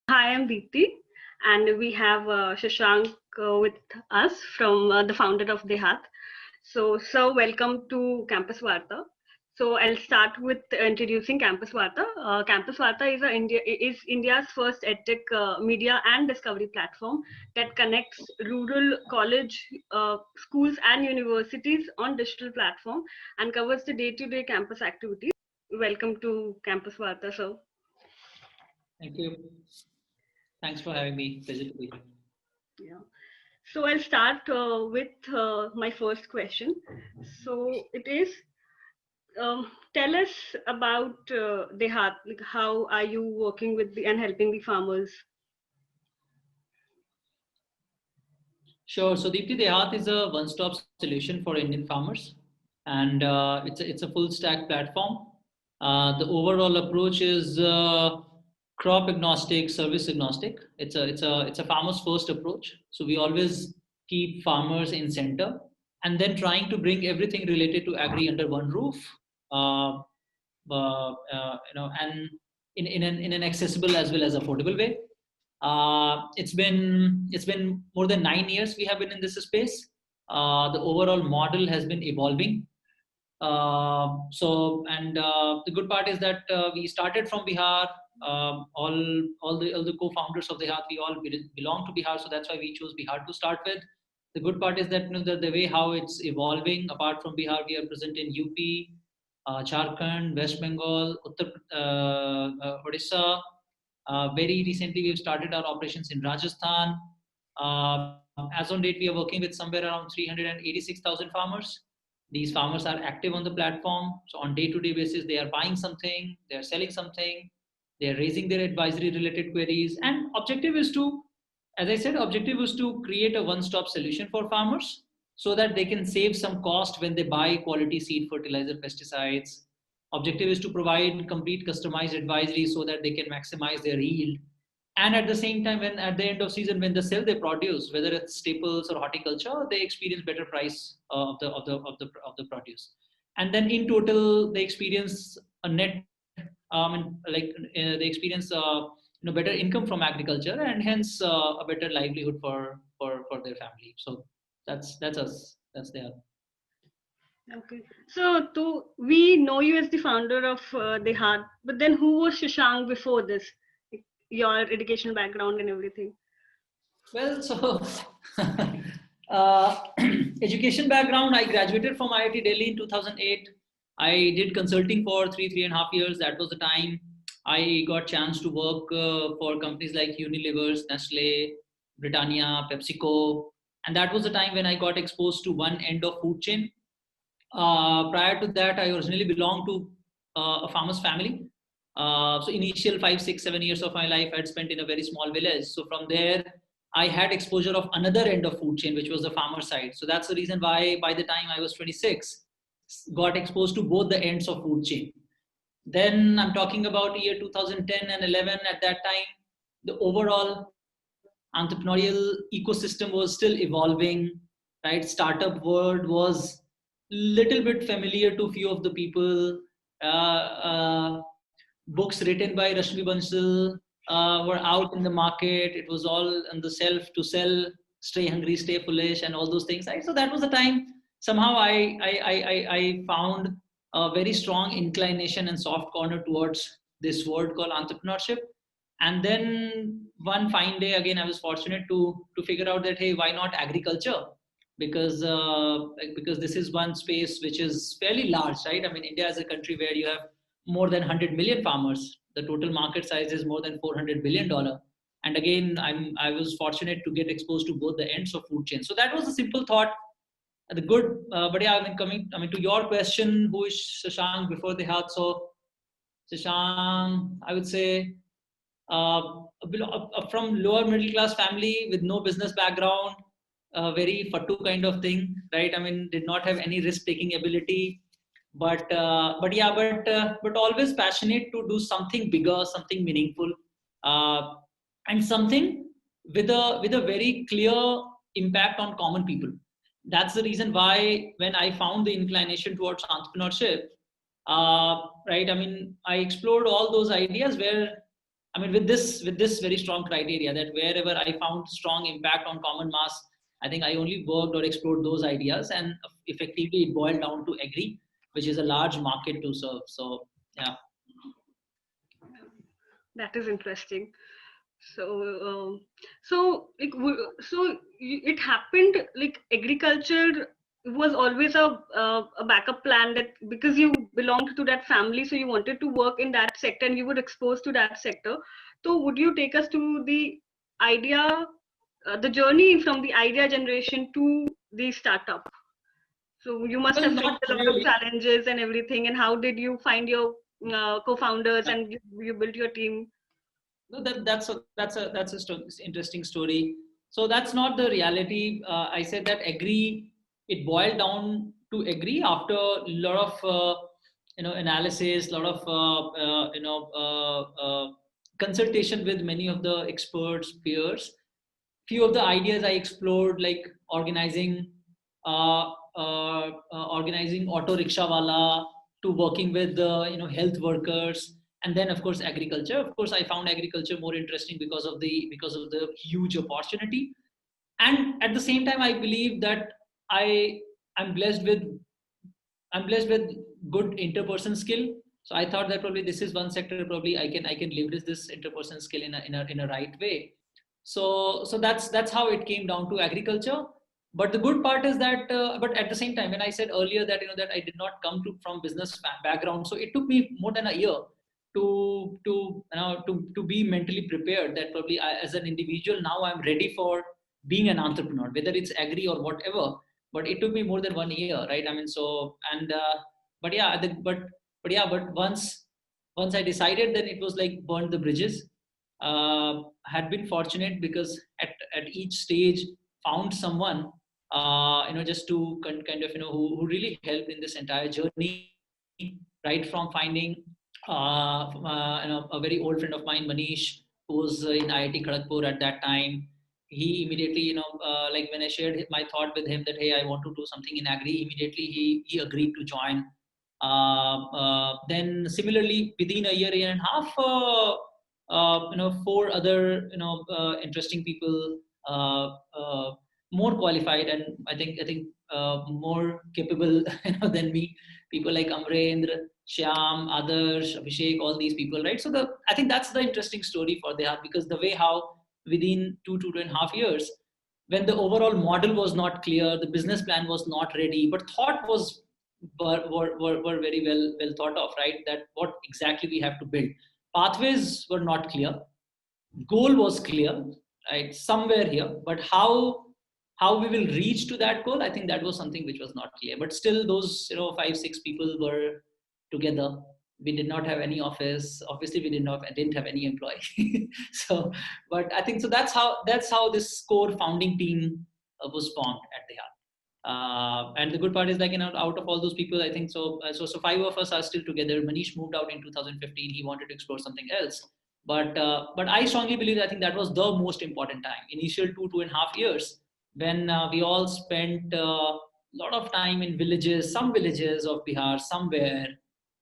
Hi, I'm Deepti, and we have Shashank with us from the founder of DeHaat. So, sir, welcome to Campus Varta. So, I'll start with introducing Campus Varta. Campus Varta is India's first edtech media and discovery platform that connects rural college, schools, and universities on digital platform and covers the day-to-day campus activities. Welcome to Campus Varta, sir. Thank you. Thanks for having me. Pleasure to be here. Yeah. So I'll start with my first question. So it is, tell us about DeHaat. Like, how are you working with and helping the farmers? Sure. So Deepti, DeHaat is a one-stop solution for Indian farmers, and it's a full stack platform. The overall approach is crop agnostic, service agnostic. It's a farmers first approach. So we always keep farmers in center, and then trying to bring everything related to agri under one roof. Uh, and in an accessible as well as affordable way. It's been more than 9 years we have been in this space. The overall model has been evolving. The good part is that we started from Bihar. All the co-founders of DeHaat, we all belong to Bihar, so that's why we chose Bihar to start with. The good part is that the way how it's evolving. Apart from Bihar, we are present in UP, Jharkhand, West Bengal, Odisha. Very recently, we've started our operations in Rajasthan. As on date, we are working with somewhere around 386,000 farmers. These farmers are active on the platform. So on day-to-day basis, they are buying something, they are selling something, they are raising their advisory related queries. And objective is to, as I said, objective is to create a one-stop solution for farmers so that they can save some cost when they buy quality seed, fertilizer, pesticides. Objective is to provide complete customized advisory so that they can maximize their yield. And at the same time, when at the end of season, when they sell their produce, whether it's staples or horticulture, they experience better price of the produce. And then in total, they experience a net, they experience better income from agriculture, and hence a better livelihood for their family. So that's us. That's there. Okay. So we know you as the founder of DeHaat, but then who was Shashank before this? Like, your education background and everything. Well, so education background, I graduated from IIT Delhi in 2008. I did consulting for three and a half years. That was the time I got chance to work for companies like Unilever, Nestle, Britannia, PepsiCo. And that was the time when I got exposed to one end of food chain. Prior to that, I originally belonged to a farmer's family. So initial 5, 6, 7 years of my life I had spent in a very small village. So from there, I had exposure of another end of food chain, which was the farmer side. So that's the reason why by the time I was 26, got exposed to both the ends of food chain. Then I'm talking about year 2010 and 11. At that time, the overall entrepreneurial ecosystem was still evolving, right? Startup world was little bit familiar to few of the people. Books written by Rashmi Bansal were out in the market. It was all on the shelf to sell, stay hungry, stay foolish, and all those things. Right? So that was the time. Somehow I found a very strong inclination and soft corner towards this word called entrepreneurship. And then one fine day, again, I was fortunate to figure out that, hey, why not agriculture? Because this is one space which is fairly large, right? I mean, India is a country where you have more than 100 million farmers. The total market size is more than $400 billion. And again, I was fortunate to get exposed to both the ends of food chain. So that was a simple thought. The good, but yeah, to your question, who is Shashank before DeHaat? So Shashank, I would say, from lower middle class family with no business background, very fattu kind of thing, right? I mean, did not have any risk taking ability, but always passionate to do something bigger, something meaningful, uh, and something with a very clear impact on common people. That's the reason why when I found the inclination towards entrepreneurship, right? I mean, I explored all those ideas where, I I mean, with this very strong criteria that wherever I found strong impact on common mass, I think I only worked or explored those ideas, and effectively it boiled down to agri, which is a large market to serve. So yeah. That is interesting. So, it happened like agriculture was always a backup plan, that because you belonged to that family, so you wanted to work in that sector and you were exposed to that sector. So, would you take us to the idea, the journey from the idea generation to the startup? So, you must Well, have faced not a lot of really. challenges and everything. And how did you find your co-founders and you built your team? No, that's a interesting story. So that's not the reality. I said that agree. It boiled down to agree after a lot of analysis, a lot of consultation with many of the experts, peers. Few of the ideas I explored, like organizing auto rickshaw wala, to working with health workers, and then of course agriculture. Of course, I found agriculture more interesting because of the huge opportunity, and at the same time I believe that i i'm blessed with I'm blessed with good interperson skill. So I thought that probably this is one sector probably I can leverage this interperson skill in a right way. So that's how it came down to agriculture. But the good part is that, but at the same time, when I said earlier that that I did not come from business background, so it took me more than a year to be mentally prepared that probably as an individual now I'm ready for being an entrepreneur, whether it's agri or whatever. But it took me more than 1 year, right? I mean, so and but yeah, but once I decided, then it was like burned the bridges. Had been fortunate because at each stage found someone just to kind of who really helped in this entire journey, right from finding a very old friend of mine, Manish, who was in IIT Kharagpur at that time. He immediately, like when I shared my thought with him that, hey, I want to do something in agri, immediately he agreed to join. Then similarly, within a year and a half, four other, interesting people, more qualified, and more capable, than me. People like Amrendra, Shyam, Adarsh, Abhishek, all these people, right? So I think that's the interesting story for DeHaat, because the way how within 2.5 years, when the overall model was not clear, the business plan was not ready, but thought was were very well thought of, right? That what exactly we have to build. Pathways were not clear, goal was clear, right? Somewhere here, but how we will reach to that goal, I think that was something which was not clear. But still, those 5-6 people were together. We did not have any office. Obviously, we didn't have any employee. So, but I think so. That's how this core founding team was formed at the Heart. And the good part is, like, out of all those people, I think so. So five of us are still together. Manish moved out in 2015. He wanted to explore something else. But I strongly believe that I think that was the most important time. Initial 2.5 years, when we all spent a lot of time in villages, some villages of Bihar, somewhere,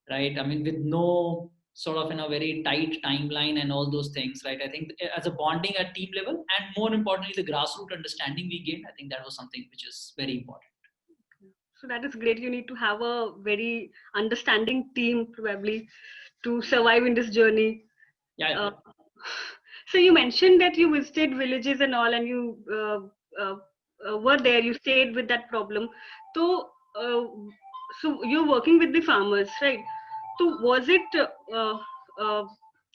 right? I mean, with no sort of very tight timeline and all those things, right? I think as a bonding at team level, and more importantly, the grassroots understanding we gained, I think that was something which is very important. So that is great. You need to have a very understanding team probably to survive in this journey. Yeah. So you mentioned that you visited villages and all, and you were there. You stayed with that problem. So, so you're working with the farmers, right? So was it? Uh,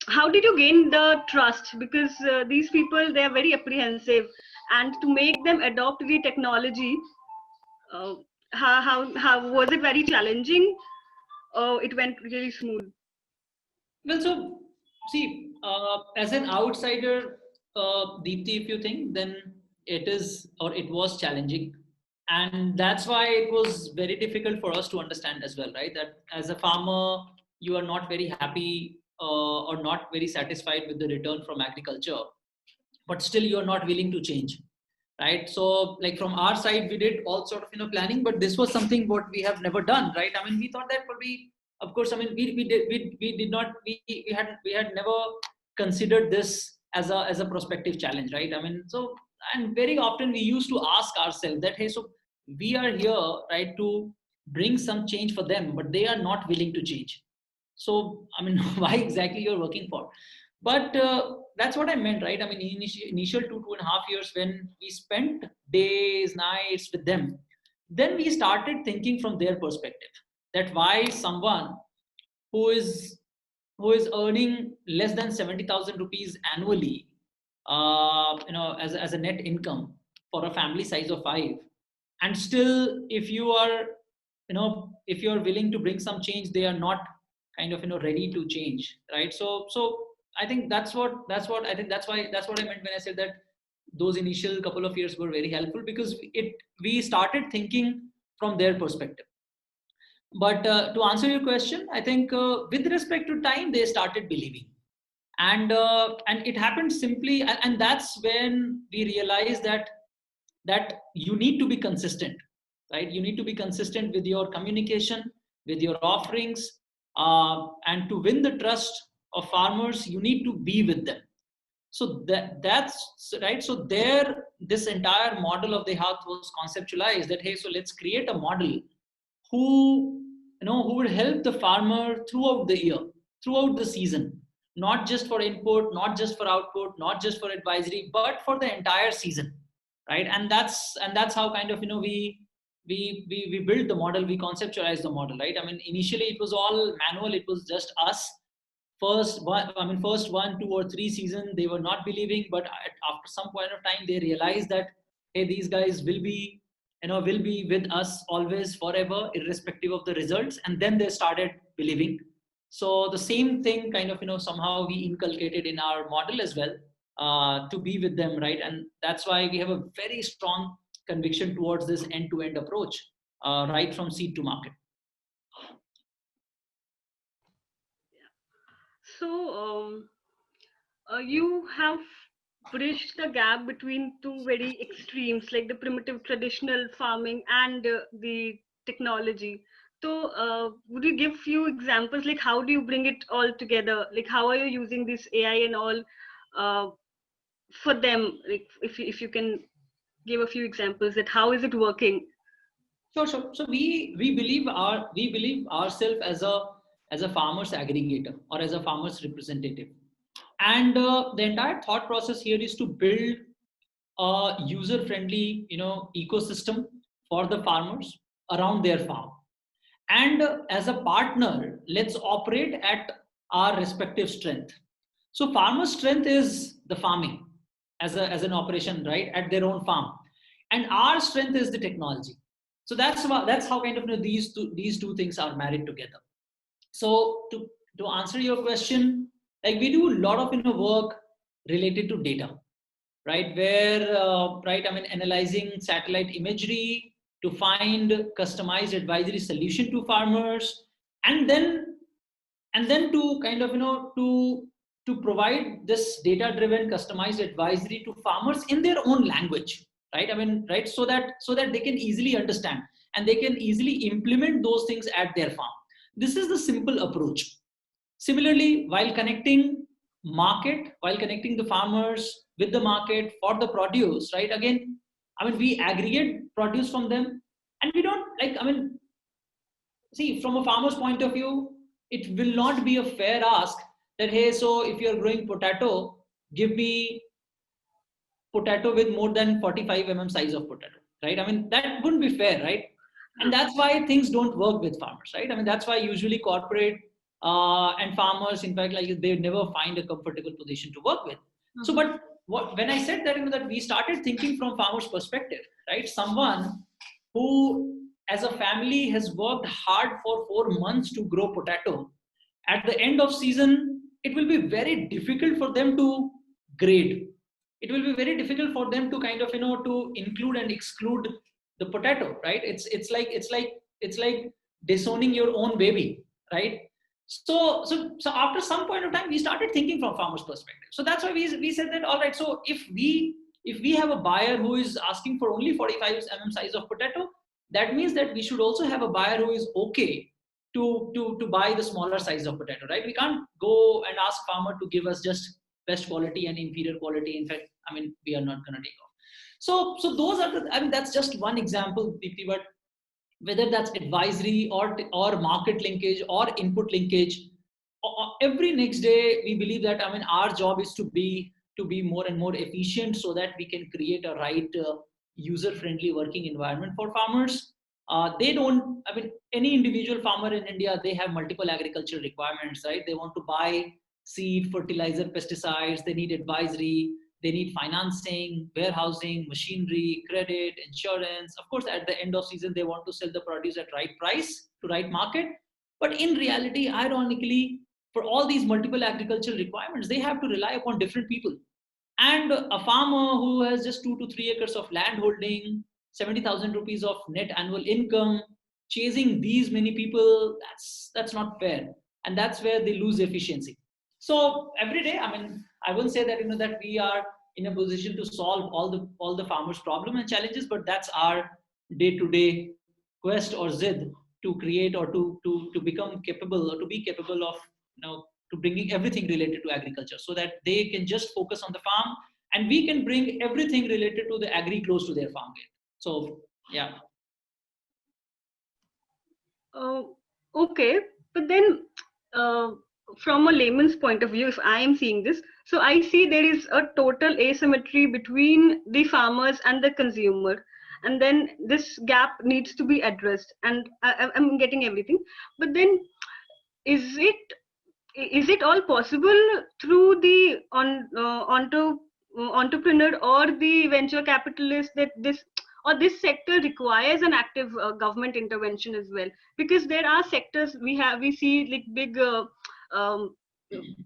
how did you gain the trust? Because these people, they are very apprehensive, and to make them adopt the technology, uh, how was it very challenging? It went really smooth. Well, so see, as an outsider, Deepti, if you think, then it is, or it was challenging. And that's why it was very difficult for us to understand as well, right? That as a farmer, you are not very happy or not very satisfied with the return from agriculture, but still you're not willing to change, right? So like from our side, we did all sort of planning, but this was something what we have never done, right? I mean, we thought that probably, of course, I mean, we did not we had never considered this as a prospective challenge, right? I mean, so, and very often we used to ask ourselves that, hey, so we are here, right, to bring some change for them, but they are not willing to change. So, I mean, why exactly you're working for? But that's what I meant, right? I mean, initial 2.5 years when we spent days, nights with them, then we started thinking from their perspective that why someone who is earning less than 70,000 rupees annually, as a net income for a family size of five, and still, if you are, if you are willing to bring some change, they are not kind of, ready to change, right? So I think that's what I think that's what I meant when I said that those initial couple of years were very helpful, because we started thinking from their perspective. But to answer your question, I think with respect to time, they started believing, and it happened simply, and that's when we realized that you need to be consistent, right? You need to be consistent with your communication, with your offerings, and to win the trust of farmers, you need to be with them. So that's right. So there, this entire model of DeHaat was conceptualized that, hey, so let's create a model who, who will help the farmer throughout the year, throughout the season, not just for input, not just for output, not just for advisory, but for the entire season, right? And that's how kind of, we built the model, we conceptualized the model, right? I mean, initially it was all manual, it was just us. First 1, 2, or 3 season, they were not believing, but after some point of time, they realized that, hey, these guys will be with us always, forever, irrespective of the results. And then they started believing. So the same thing kind of, somehow we inculcated in our model as well, to be with them, right? And that's why we have a very strong conviction towards this end-to-end approach, right from seed to market. So you have bridged the gap between two very extremes, like the primitive traditional farming and the technology. So would you give few examples, like how do you bring it all together? Like how are you using this AI and all uh, for them? Like if you can give a few examples, that how is it working? Sure, sure. So we believe ourselves as a farmers aggregator or as a farmers representative, and the entire thought process here is to build a user friendly, ecosystem for the farmers around their farm. And as a partner, let's operate at our respective strength. So farmers' strength is the farming as an operation, right, at their own farm, and our strength is the technology. So that's how kind of, these two things are married together. So to answer your question, like we do a lot of, work related to data, right? Where, right, I mean, analyzing satellite imagery to find customized advisory solution to farmers, and then to kind of, to provide this data driven customized advisory to farmers in their own language, right? I mean, right, so that they can easily understand and they can easily implement those things at their farm. This is the simple approach. Similarly, while connecting the farmers with the market for the produce, right? Again, I mean, we aggregate produce from them, and we don't, like, I mean, see, from a farmer's point of view, it will not be a fair ask that, hey, so if you're growing potato, give me potato with more than 45 size of potato, right? I mean, that wouldn't be fair, right? And that's why things don't work with farmers, right? I mean, that's why usually corporate and farmers, in fact, like they never find a comfortable position to work with. Mm-hmm. So, but when I said that, that we started thinking from farmers' perspective, right? Someone who, as a family, has worked hard for 4 months to grow potato. At the end of season, it will be very difficult for them to grade. It will be very difficult for them to kind of, to include and exclude the potato, right? It's like disowning your own baby, right? So after some point of time, we started thinking from farmers' perspective. So that's why we said that, all right, so if we have a buyer who is asking for only 45 size of potato, that means that we should also have a buyer who is okay to buy the smaller size of potato, right? We can't go and ask farmer to give us just best quality and inferior quality. In fact, I mean, we are not going to take off. So those are the, I mean, that's just one example, Deepti, but whether that's advisory or market linkage or input linkage, every next day we believe that, I mean, our job is to be more and more efficient so that we can create a right user friendly working environment for farmers. They don't, I mean, any individual farmer in India, they have multiple agricultural requirements, right? They want to buy seed, fertilizer, pesticides, they need advisory, they need financing, warehousing, machinery, credit, insurance. Of course, at the end of season, they want to sell the produce at right price to right market. But in reality, ironically, for all these multiple agricultural requirements, they have to rely upon different people. And a farmer who has just 2 to 3 acres of land holding, 70,000 rupees of net annual income, chasing these many people, that's not fair. And that's where they lose efficiency. So every day, I mean, I won't say that, you know, that we are in a position to solve all the farmers' problem and challenges, but that's our day-to-day quest or zid to create or to become capable or to be capable of, you know, to bringing everything related to agriculture so that they can just focus on the farm and we can bring everything related to the agri close to their farm gate. So yeah. Okay, but then uh, from a layman's point of view, if I am seeing this, so I see there is a total asymmetry between the farmers and the consumer, and then this gap needs to be addressed. And I'm getting everything, but then is it all possible through the entrepreneur or the venture capitalist that this sector requires an active government intervention as well? Because there are sectors we see like big um,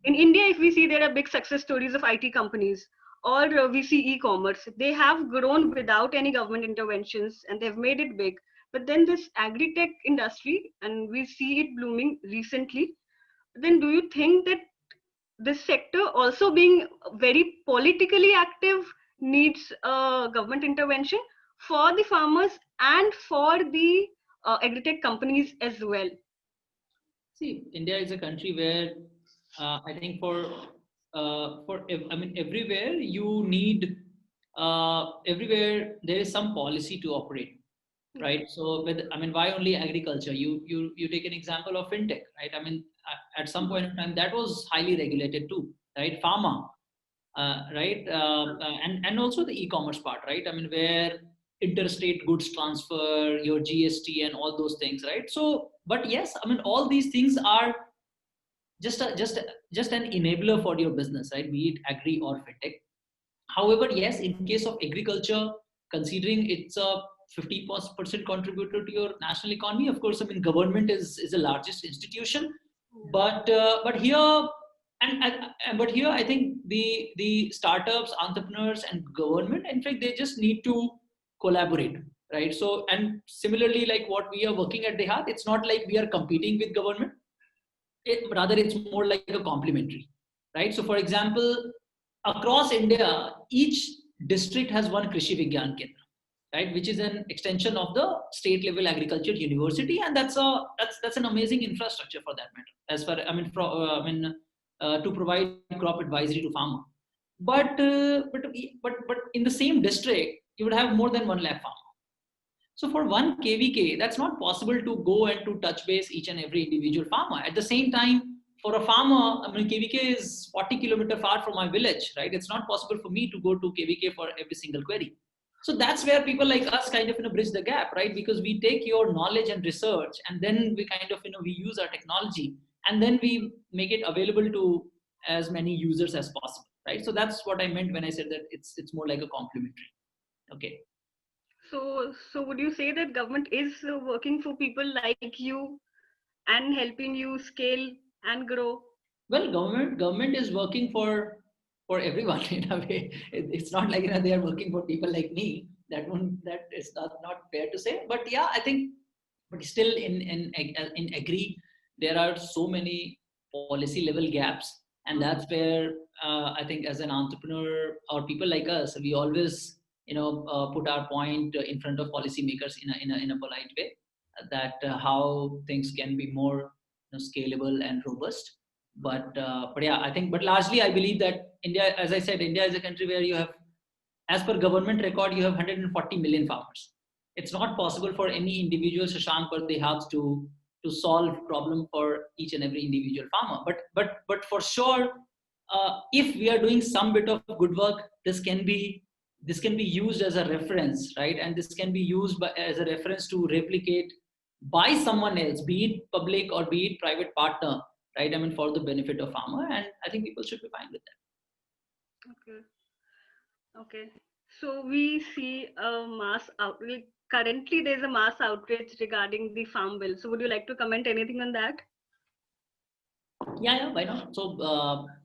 in India, if we see, there are big success stories of IT companies, or we see e-commerce. They have grown without any government interventions and they've made it big. But then this agri-tech industry, and we see it blooming recently, then do you think that this sector also being very politically active needs government intervention for the farmers and for the agri-tech companies as well? See, India is a country where I think I mean, everywhere you need everywhere there is some policy to operate, right? So with, I mean, why only agriculture? You take an example of fintech, right? I mean, at some point in time that was highly regulated too, right? Pharma, right? And also the e-commerce part, right? I mean, where interstate goods transfer, your GST and all those things, right? So, but yes, I mean, all these things are just an enabler for your business, right? Be it agri or fintech. However, yes, in case of agriculture, considering it's a 50% contributor to your national economy, of course, I mean, government is the largest institution, but here but here I think the startups, entrepreneurs, and government, in fact, they just need to collaborate, right? So, and similarly, like what we are working at DeHaat, it's not like we are competing with government. Rather, it's more like a complementary, right? So, for example, across India, each district has one Krishi Vigyan Kendra, right, which is an extension of the state level agriculture university, and that's an amazing infrastructure for that matter. As far to provide crop advisory to farmer, but in the same district, you would have more than 1 lakh farmers. So for one KVK, that's not possible to go and to touch base each and every individual farmer. At the same time, for a farmer, I mean, KVK is 40 kilometers far from my village, right? It's not possible for me to go to KVK for every single query. So that's where people like us kind of, you know, bridge the gap, right? Because we take your knowledge and research, and then we kind of, you know, we use our technology, and then we make it available to as many users as possible, right? So that's what I meant when I said that it's more like a complementary. Okay. So would you say that government is working for people like you and helping you scale and grow? Well, government is working for everyone in a way. It's not like, you know, they are working for people like me. That is not fair to say. But yeah, I think, but still in agri, there are so many policy level gaps, and that's where I think as an entrepreneur or people like us, we always, you know, put our point in front of policymakers in a polite way, that how things can be more, you know, scalable and robust. But yeah, I think, but largely I believe that India, as I said, India is a country where you have, as per government record, you have 140 million farmers. It's not possible for any individual Shashank or DeHaat to solve problem for each and every individual farmer. But for sure, if we are doing some bit of good work, this can be used as a reference, right? And this can be used as a reference to replicate by someone else, be it public or be it private partner, right? I mean, for the benefit of farmer, and I think people should be fine with that. Okay. Okay. So we see a mass outrage. Currently, there's a mass outrage regarding the farm bill. So would you like to comment anything on that? Yeah, why not? So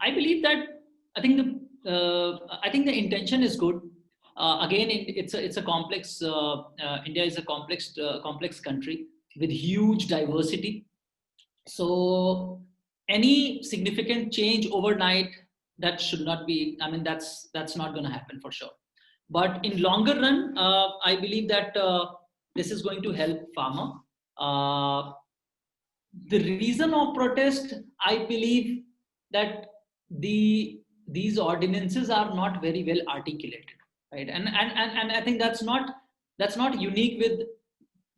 I believe that I think the intention is good. Again, it's a complex. India is a complex country with huge diversity. So any significant change overnight, that should not be. I mean, that's not going to happen for sure. But in longer run, I believe that this is going to help farmer. The reason of protest, I believe that these ordinances are not very well articulated, right? And I think that's not unique with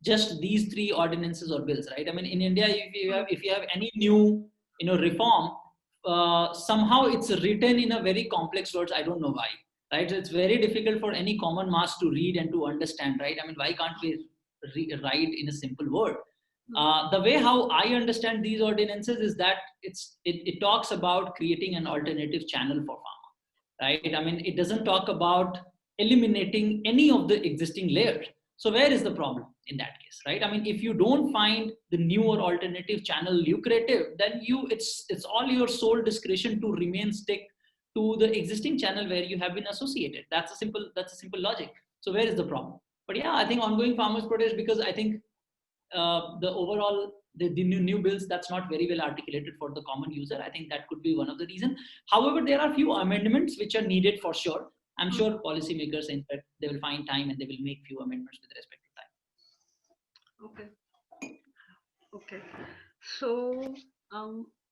just these three ordinances or bills, right? I mean, in India, if you have any new reform, somehow it's written in a very complex words. I don't know why, right? So it's very difficult for any common mass to read and to understand, right? I mean, why can't we write in a simple word? The way how I understand these ordinances is that it talks about creating an alternative channel for farmer, right? I mean, it doesn't talk about eliminating any of the existing layers. So where is the problem in that case, right? I mean, if you don't find the newer alternative channel lucrative, then it's all your sole discretion to remain stick to the existing channel where you have been associated. That's a simple logic. So where is the problem? But yeah, I think ongoing farmers protest, because I think the overall the new bills, that's not very well articulated for the common user. I think that could be one of the reasons. However, there are few amendments which are needed for sure. I'm sure policymakers in fact they will find time and they will make few amendments with respect to time. Okay. Okay. So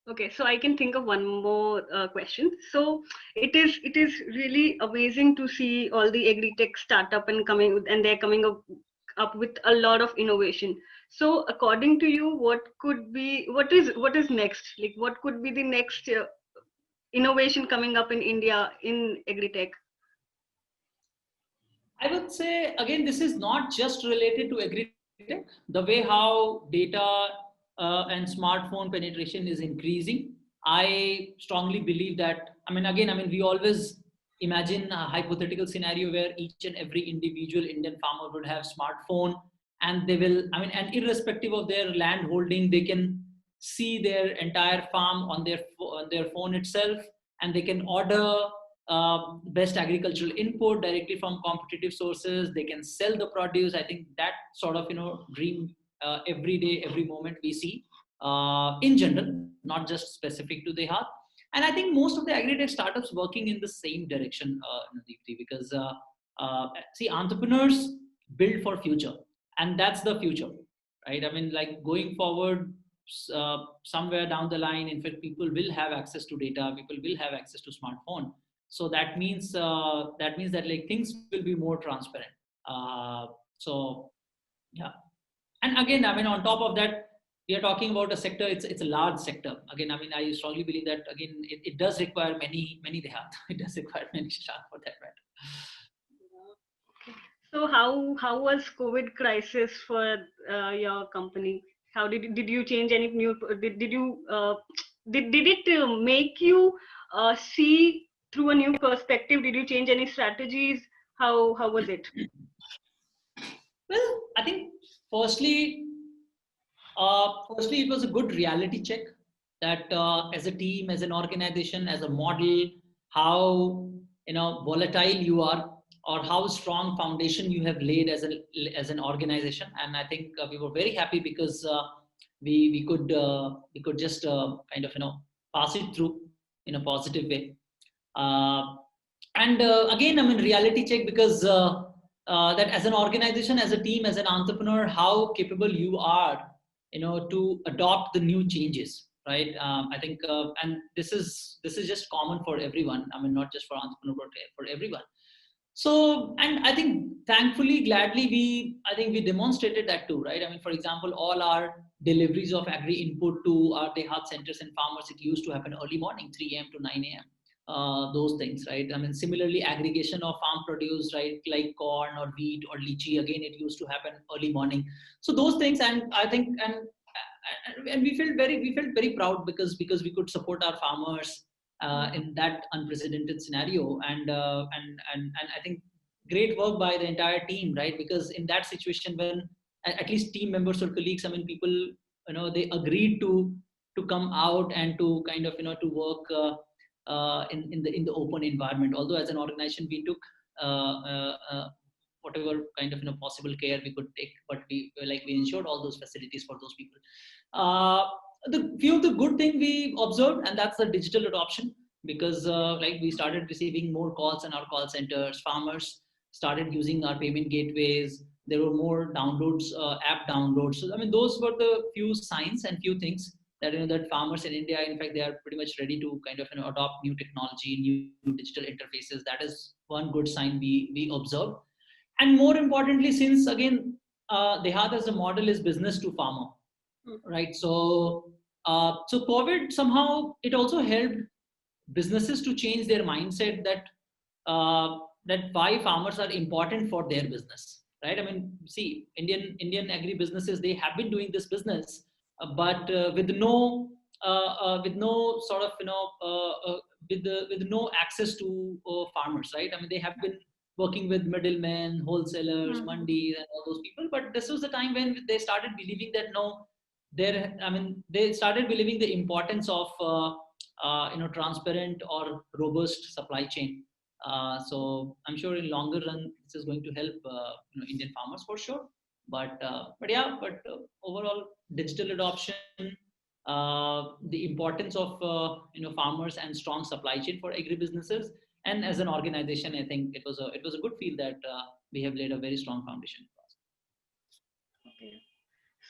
okay, so I can think of one more question. So it is really amazing to see all the agri-tech startup and they're coming up with a lot of innovation. So according to you, what is next? Like what could be the next innovation coming up in India in agri-tech? I would say again, this is not just related to agri-tech. The way how data and smartphone penetration is increasing, I strongly believe that. I mean, again, I mean, we always imagine a hypothetical scenario where each and every individual Indian farmer would have smartphone, and they will. I mean, and irrespective of their land holding, they can see their entire farm on their phone itself, and they can order best agricultural input directly from competitive sources. They can sell the produce. I think that sort of dream every day, every moment we see in general, not just specific to DeHaat. And I think most of the agri-tech startups working in the same direction, Deepti, because see, entrepreneurs build for future, and that's the future, right? I mean, like going forward, somewhere down the line, in fact, people will have access to data, people will have access to smartphone. So that means that like things will be more transparent. So yeah, and again, I mean, on top of that, we are talking about a sector. It's a large sector. Again, I mean, I strongly believe that again, it does require many DeHaat. It does require many Shashank for that matter. So how was COVID crisis for your company? How did you change any new did you did it make you see through a new perspective? Did you change any strategies? How was it? Well, I think firstly, it was a good reality check that as a team, as an organization, as a model, how volatile you are, or how strong foundation you have laid as an organization. And I think we were very happy because we could just kind of pass it through in a positive way. And again, I mean, reality check because that as an organization, as a team, as an entrepreneur, how capable you are to adopt the new changes, right? I think, and this is just common for everyone. I mean, not just for entrepreneurs, but for everyone. So, and I think thankfully, gladly, I think we demonstrated that too, right? I mean, for example, all our deliveries of agri input to our DeHaat centers and farmers, it used to happen early morning, 3 a.m. to 9 a.m. Those things, right? I mean, similarly, aggregation of farm produce, right, like corn or wheat or lychee, again, it used to happen early morning. So those things, and I think, and we felt very proud because we could support our farmers in that unprecedented scenario, and I think great work by the entire team, right? Because in that situation, when at least team members or colleagues, I mean, people, they agreed to come out and to kind of, to work in the open environment. Although as an organization, we took whatever kind of, possible care we could take, but we ensured all those facilities for those people. The few of the good thing we observed, and that's the digital adoption, because we started receiving more calls in our call centers. Farmers started using our payment gateways. There were more downloads, app downloads. So I mean, those were the few signs and few things that, that farmers in India, in fact, they are pretty much ready to kind of, adopt new technology, new digital interfaces. That is one good sign we observed. And more importantly, since again, DeHaat as a model is business to farmer, right? So COVID somehow, it also helped businesses to change their mindset that that why farmers are important for their business, right? I mean, see, Indian agri businesses, they have been doing this business, but with no sort of, with no access to farmers, right? I mean, they have been working with middlemen, wholesalers, mandis, and all those people. But this was the time when they started believing that no, they started believing the importance of transparent or robust supply chain. So I'm sure in longer run this is going to help Indian farmers for sure. But overall digital adoption, the importance of farmers and strong supply chain for agri businesses, and as an organization, I think it was a good feel that we have laid a very strong foundation for us. Okay.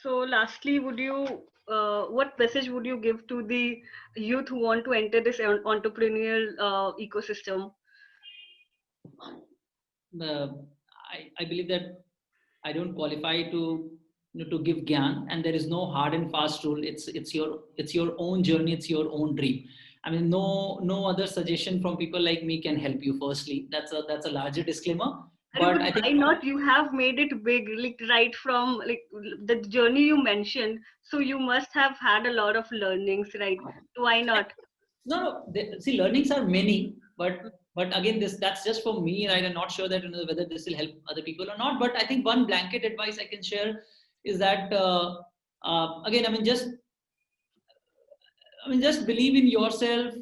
So lastly, what message would you give to the youth who want to enter this entrepreneurial ecosystem? I believe that I don't qualify to to give gyan, and there is no hard and fast rule. It's your own journey, it's your own dream. I mean, no other suggestion from people like me can help you. Firstly, that's a larger disclaimer. But I think why not? You have made it big, like right from like the journey you mentioned. So you must have had a lot of learnings, right? Why not? No, see, learnings are many, but again, that's just for me, right? I'm not sure that whether this will help other people or not. But I think one blanket advice I can share is that again, just believe in yourself,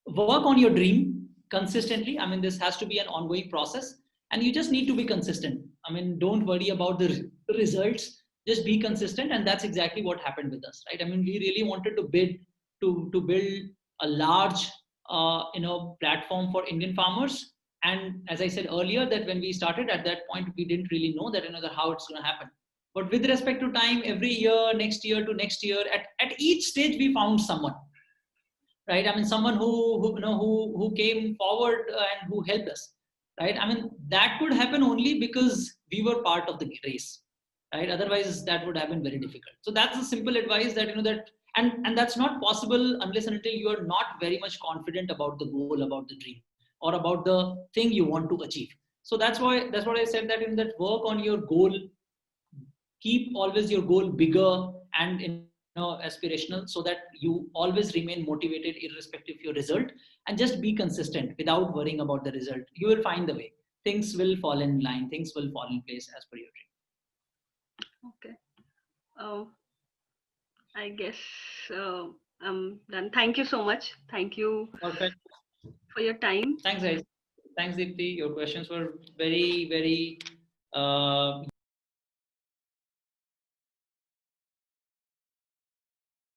work on your dream consistently. I mean, this has to be an ongoing process, and you just need to be consistent. I mean, don't worry about the results. Just be consistent, and that's exactly what happened with us, right? I mean, we really wanted to build a large, platform for Indian farmers. And as I said earlier, that when we started at that point, we didn't really know that how it's going to happen. But with respect to time, every year, next year to next year, at each stage, we found someone, right? I mean, someone who came forward and who helped us, right? I mean, that could happen only because we were part of the race, right? Otherwise, that would have been very difficult. So that's a simple advice that and that's not possible unless and until you are not very much confident about the goal, about the dream, or about the thing you want to achieve. So that's what I said, that that work on your goal, keep always your goal bigger and aspirational, so that you always remain motivated irrespective of your result, and just be consistent without worrying about the result. You will find the way. Things will fall in line, things will fall in place as per your dream. Okay. I guess I'm done. Thank you so much. Thank you Perfect. for your time. Thanks, guys. Thanks, Deepti. Your questions were very, very